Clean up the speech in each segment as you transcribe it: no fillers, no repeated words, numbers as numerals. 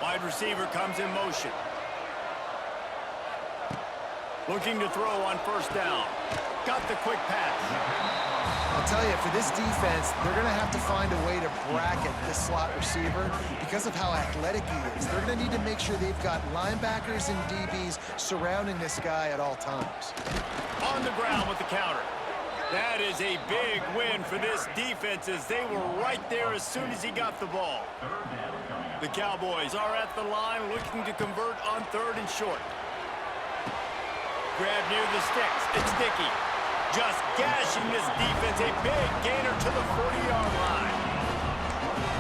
Wide receiver comes in motion. Looking to throw on first down. Got the quick pass. I'll tell you, for this defense, they're going to have to find a way to bracket this slot receiver because of how athletic he is. They're going to need to make sure they've got linebackers and DBs surrounding this guy at all times. On the ground with the counter. That is a big win for this defense as they were right there as soon as he got the ball. The Cowboys are at the line looking to convert on 3rd and short. Grab near the sticks. It's Dickey. Just gashing this defense. A big gainer to the 40-yard line.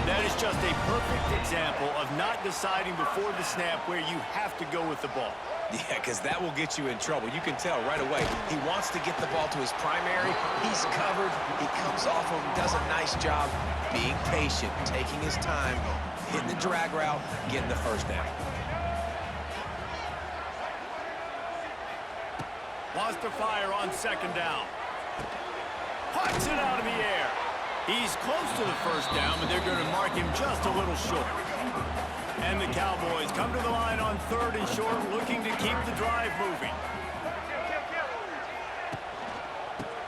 That is just a perfect example of not deciding before the snap where you have to go with the ball. Yeah, because that will get you in trouble. You can tell right away. He wants to get the ball to his primary. He's covered. He comes off him, does a nice job being patient, taking his time, hitting the drag route, getting the first down. Wants to fire on 2nd down. Puts it out of the air. He's close to the first down, but they're going to mark him just a little short. And the Cowboys come to the line on 3rd and short, looking to keep the drive moving.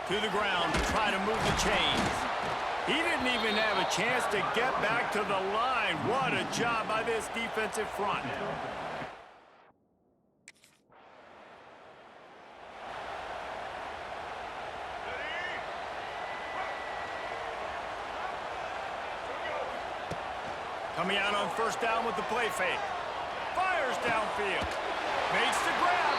To the ground to try to move the chains. He didn't even have a chance to get back to the line. What a job by this defensive front. Coming out on 1st down with the play fake. Fires downfield. Makes the grab.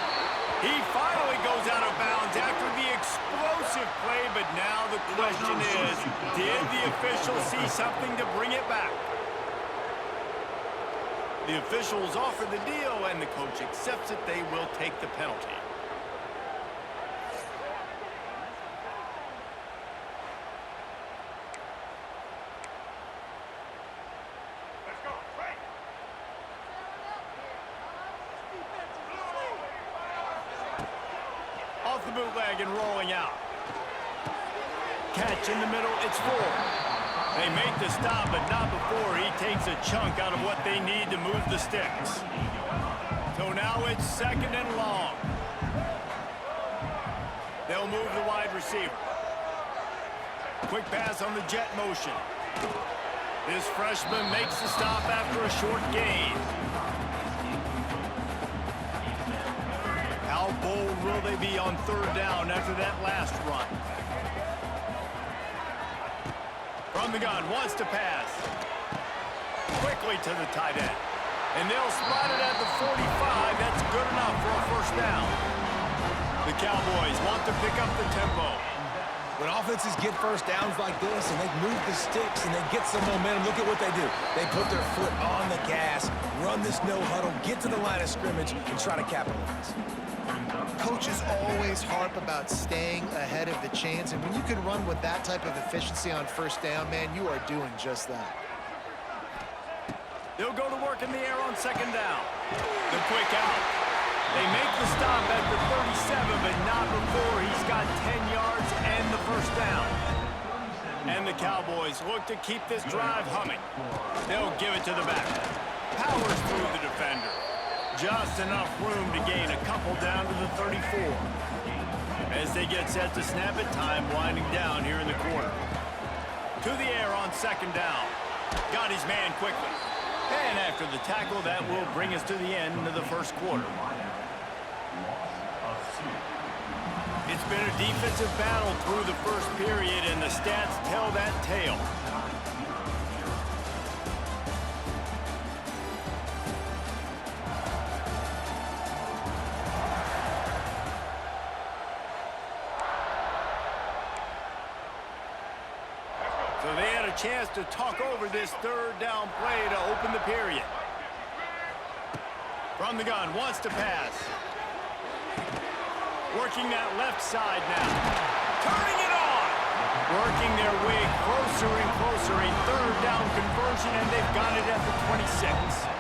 He finally goes out of bounds after the explosive play, but now the question is, did the official see something to bring it back? The officials offer the deal, and the coach accepts it. They will take the penalty. Off the bootleg and rolling out. Catch in the middle, it's 4. They make the stop, but not before he takes a chunk out of what they need to move the sticks. So now it's 2nd and long. They'll move the wide receiver. Quick pass on the jet motion. This freshman makes the stop after a short gain. How bold will they be on 3rd down after that last run? From the gun, wants to pass. Quickly to the tight end. And they'll spot it at the 45. That's good enough for a 1st down. The Cowboys want to pick up the tempo. When offenses get 1st downs like this and they move the sticks and they get some momentum, look at what they do. They put their foot on the gas, run this no huddle, get to the line of scrimmage, and try to capitalize. Coaches always harp about staying ahead of the chains, and when you can run with that type of efficiency on 1st down, man, you are doing just that. They'll go to work in the air on 2nd down. The quick out. They make the stop at the 37, but not before he's got 10 yards and the 1st down. And the Cowboys look to keep this drive humming. They'll give it to the back. Powers through the defender. Just enough room to gain a couple down to the 34. As they get set to snap it, time winding down here in the quarter. To the air on 2nd down. Got his man quickly. And after the tackle, that will bring us to the end of the 1st quarter. It's been a defensive battle through the 1st period, and the stats tell that tale. So they had a chance to talk over this 3rd down play to open the period. From the gun, wants to pass. Working that left side now. Turning it on. Working their way closer and closer. A 3rd down conversion, and they've got it at the 26.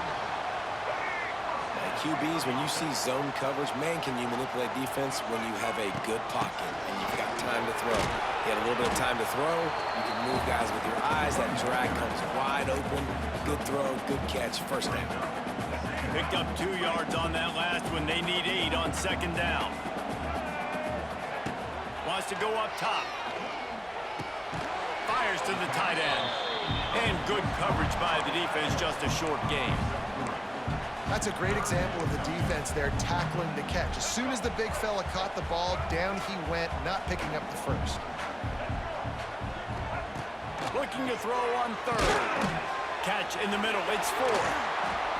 QBs, when you see zone coverage, man, can you manipulate defense when you have a good pocket and you've got time to throw. You had a little bit of time to throw. You can move guys with your eyes. That drag comes wide open. good throw, good catch, first down. Picked up 2 yards on that last one. They need 8 on second down. Wants to go up top. Fires to the tight end. And good coverage by the defense, just a short gain. That's a great example of the defense there tackling the catch. As soon as the big fella caught the ball, down he went, not picking up the first. Looking to throw on third. Catch in the middle. It's 4.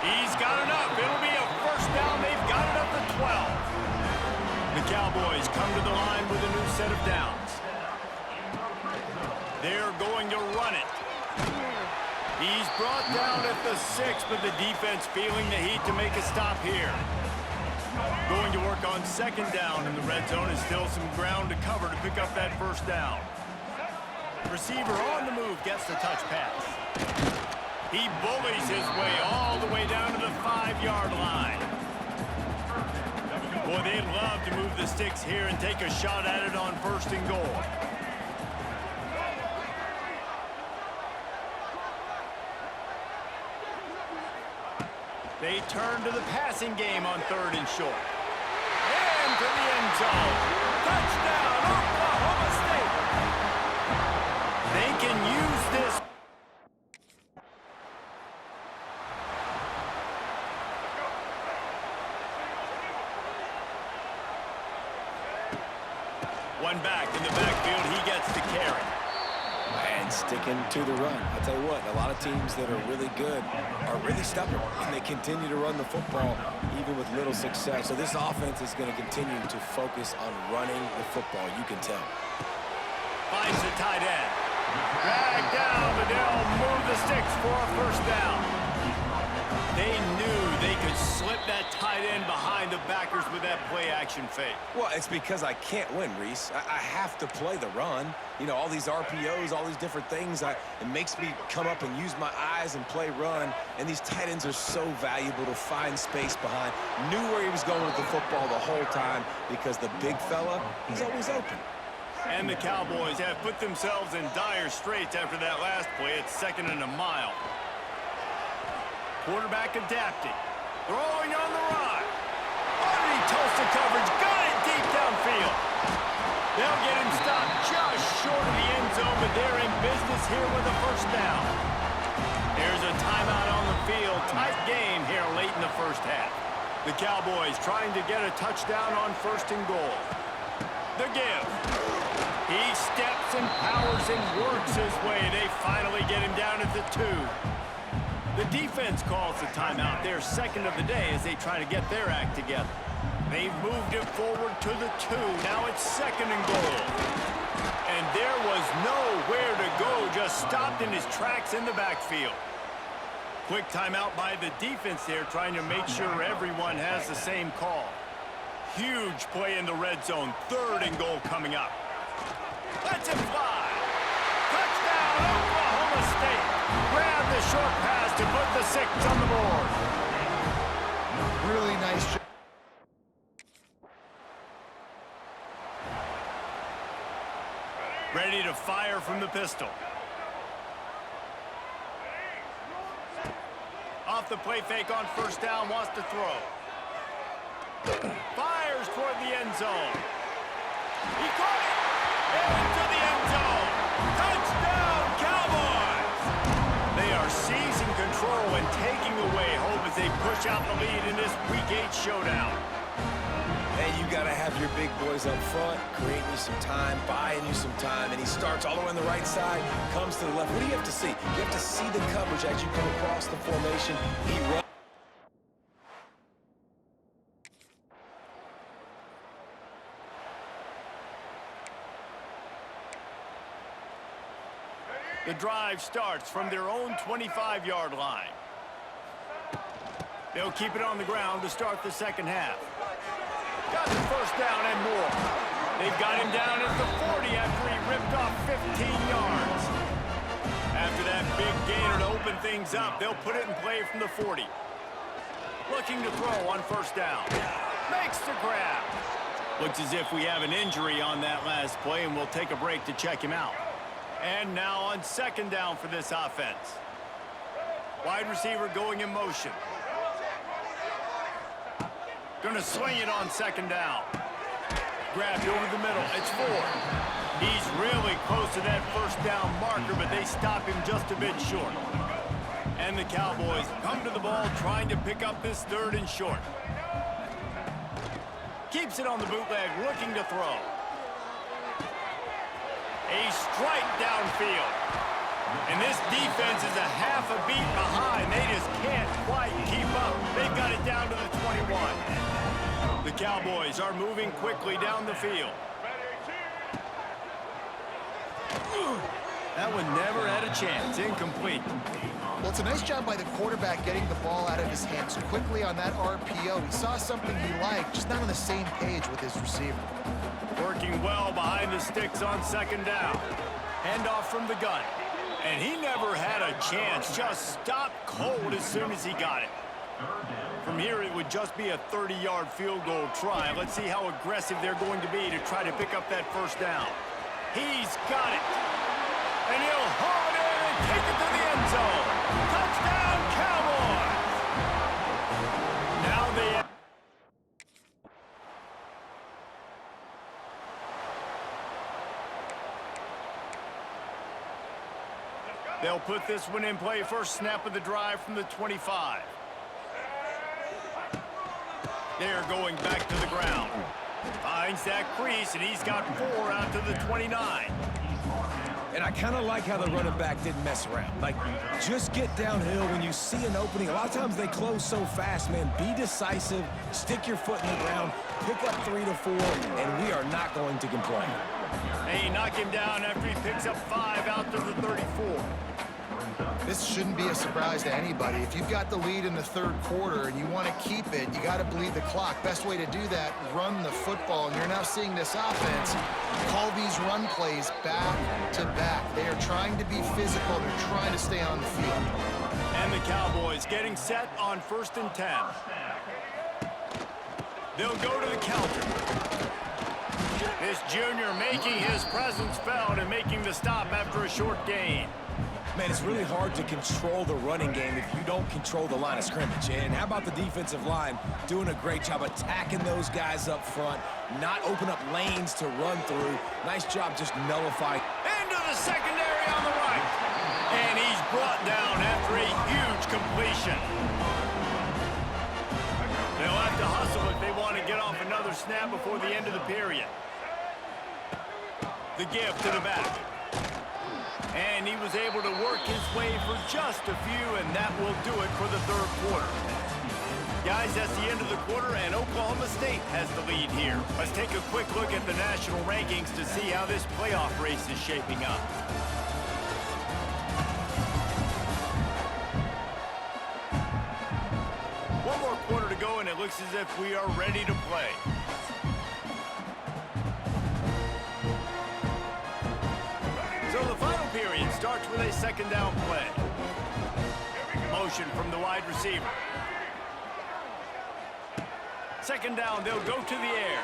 He's got enough. It'll be a first down. They've got it up to 12. The Cowboys come to the line with a new set of downs. They're going to run it. He's brought down at the 6, but the defense feeling the heat to make a stop here. Going to work on second down in the red zone is still some ground to cover to pick up that first down. Receiver on the move gets the touch pass. He bullies his way all the way down to the 5-yard line. Boy, they'd love to move the sticks here and take a shot at it on first and goal. They turn to the passing game on third and short. And to the end zone. Touchdown, Oklahoma State. They can use this. One back in the backfield. He gets the carry. And sticking to the run. I'll tell you what, a lot of teams that are really good are really stubborn, and they continue to run the football even with little success. So this offense is going to continue to focus on running the football, you can tell. Finds the tight end. Drag down, but they'll move the sticks for a first down. They knew they could slip that tight end behind the backers with that play-action fake. Well, it's because I can't win, Reese. I have to play the run. You know, all these RPOs, all these different things, it makes me come up and use my eyes and play run. And these tight ends are so valuable to find space behind. Knew where he was going with the football the whole time because the big fella, he's always open. And the Cowboys have put themselves in dire straits after that last play. It's 2nd and a mile. Quarterback adapting. Throwing on the run. Underneath toasted coverage. Got it deep downfield. They'll get him stopped just short of the end zone, but they're in business here with a first down. There's a timeout on the field. Tight game here late in the first half. The Cowboys trying to get a touchdown on first and goal. The give. He steps and powers and works his way. They finally get him down at the 2. The defense calls the timeout, their second of the day, as they try to get their act together. They've moved it forward to the 2. Now it's 2nd and goal. And there was nowhere to go, just stopped in his tracks in the backfield. Quick timeout by the defense there, trying to make sure everyone has the same call. Huge play in the red zone, 3rd and goal coming up. Let's it fly. Touchdown, Oklahoma State. Grab the short pass to put the 6 on the board. Really nice job. Ready to fire from the pistol. Off the play fake on first down, wants to throw. Fires toward the end zone. He caught it. Into the end zone. Touchdown, Cowboys! They are seizing control and taking away hope as they push out the lead in this Week 8 showdown. Hey, you got to have your big boys up front, creating you some time, buying you some time, and he starts all the way on the right side, comes to the left. What do you have to see? You have to see the coverage as you come across the formation. He runs. The drive starts from their own 25-yard line. They'll keep it on the ground to start the second half. Got the first down and more. They've got him down at the 40 after he ripped off 15 yards. After that big gainer to open things up, they'll put it in play from the 40. Looking to throw on first down. Makes the grab. Looks as if we have an injury on that last play, and we'll take a break to check him out. And now on second down for this offense. Wide wide receiver going in motion. Going to swing it on second down. Grabbed over the middle. It's Ford. He's really close to that first down marker, but they stop him just a bit short. And the Cowboys come to the ball trying to pick up this 3rd and short. Keeps it on the bootleg, looking to throw. A strike downfield. And this defense is a half a beat behind. They just can't quite keep up. They've got it down to the 21. The Cowboys are moving quickly down the field. That one never had a chance. Incomplete. Well, it's a nice job by the quarterback getting the ball out of his hands quickly on that RPO. He saw something he liked, just not on the same page with his receiver. Working well behind the sticks on second down. Handoff from the gun. And he never had a chance. Just stopped cold as soon as he got it. From here, it would just be a 30-yard field goal try. Let's see how aggressive they're going to be to try to pick up that first down. He's got it. And he'll haul it in and take it to the end zone. Touchdown, Cowboys! Now they... They'll put this one in play. First snap of the drive from the 25. They're going back to the ground. Finds that crease, and he's got 4 out to the 29. And I kind of like how the running back didn't mess around. Like, just get downhill when you see an opening. A lot of times they close so fast, man. Be decisive, stick your foot in the ground, pick up 3 to 4, and we are not going to complain. They knock him down after he picks up 5 out to the 34. This shouldn't be a surprise to anybody. If you've got the lead in the 3rd quarter and you want to keep it, you got to bleed the clock. Best way to do that, run the football. And you're now seeing this offense call these run plays back to back. They are trying to be physical. They're trying to stay on the field. And the Cowboys getting set on 1st and 10. They'll go to the counter. This junior making his presence felt and making the stop after a short gain. Man, it's really hard to control the running game if you don't control the line of scrimmage. And how about the defensive line doing a great job attacking those guys up front, not open up lanes to run through. Nice job just nullifying. Into the secondary on the right. And he's brought down after a huge completion. They'll have to hustle if they want to get off another snap before the end of the period. The give to the back. And he was able to work his way for just a few, and that will do it for the 3rd quarter. Guys, that's the end of the quarter, and Oklahoma State has the lead here. Let's take a quick look at the national rankings to see how this playoff race is shaping up. One more quarter to go, and it looks as if we are ready to play. So the final period starts with a 2nd down play. Motion from the wide receiver. 2nd down, they'll go to the air.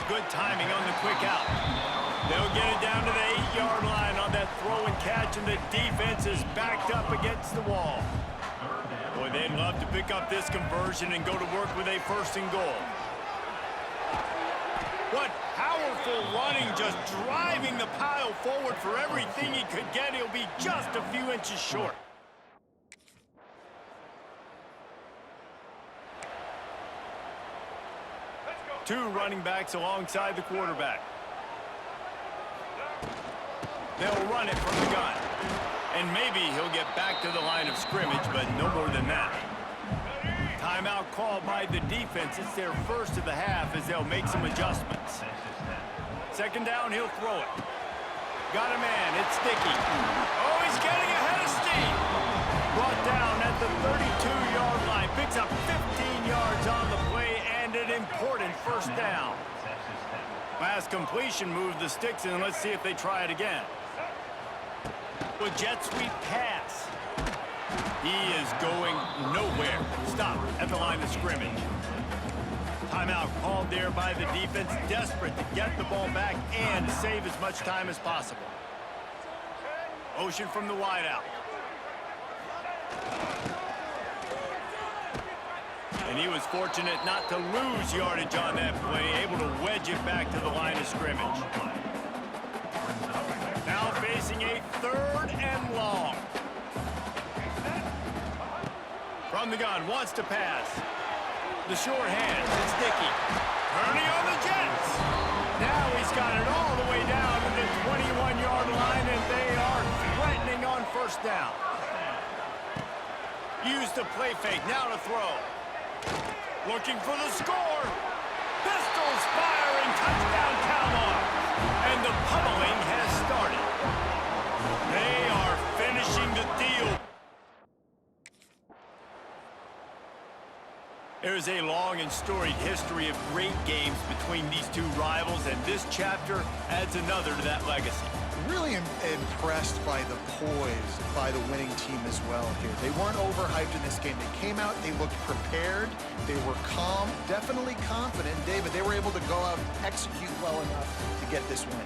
Good timing on the quick out. They'll get it down to the 8-yard line on that throw and catch, and the defense is backed up against the wall. Boy, they'd love to pick up this conversion and go to work with a 1st and goal. What powerful running, just driving the pile forward for everything he could get. He'll be just a few inches short. Two running backs alongside the quarterback. They'll run it from the gun. And maybe he'll get back to the line of scrimmage, but no more than that. Timeout called by the defense. It's their first of the half as they'll make some adjustments. 2nd down, he'll throw it. Got a man, it's Sticky. Oh, he's getting ahead of steam. Brought down at the 32-yard line. Picks up 15 yards on the play and an important 1st down. Last completion moved the sticks in. Let's see if they try it again. A jet sweep pass. He is going nowhere. Stop at the line of scrimmage. Timeout called there by the defense, desperate to get the ball back and save as much time as possible. Motion from the wideout. And he was fortunate not to lose yardage on that play, able to wedge it back to the line of scrimmage. Now facing a 3rd and long. From the gun, wants to pass. The short hands, it's Dickey. Turning on the Jets. Now he's got it all the way down to the 21-yard line, and they are threatening on 1st down. Use the play fake, now to throw. Looking for the score. Pistols firing, touchdown Cowboys. And the pummeling has started. They are finishing the deal. There's a long and storied history of great games between these two rivals, and this chapter adds another to that legacy. Really impressed by the poise by the winning team as well here. They weren't overhyped in this game. They came out, they looked prepared, they were calm, definitely confident. David, they were able to go out and execute well enough to get this win.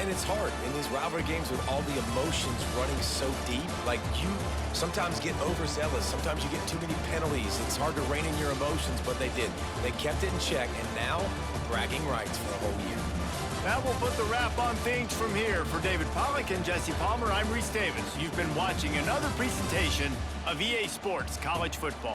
And it's hard in these rivalry games with all the emotions running so deep. Like, you sometimes get overzealous. Sometimes you get too many penalties. It's hard to rein in your emotions, but they did. They kept it in check, and now bragging rights for the whole year. That will put the wrap on things from here. For David Pollack and Jesse Palmer, I'm Reese Davis. You've been watching another presentation of EA Sports College Football.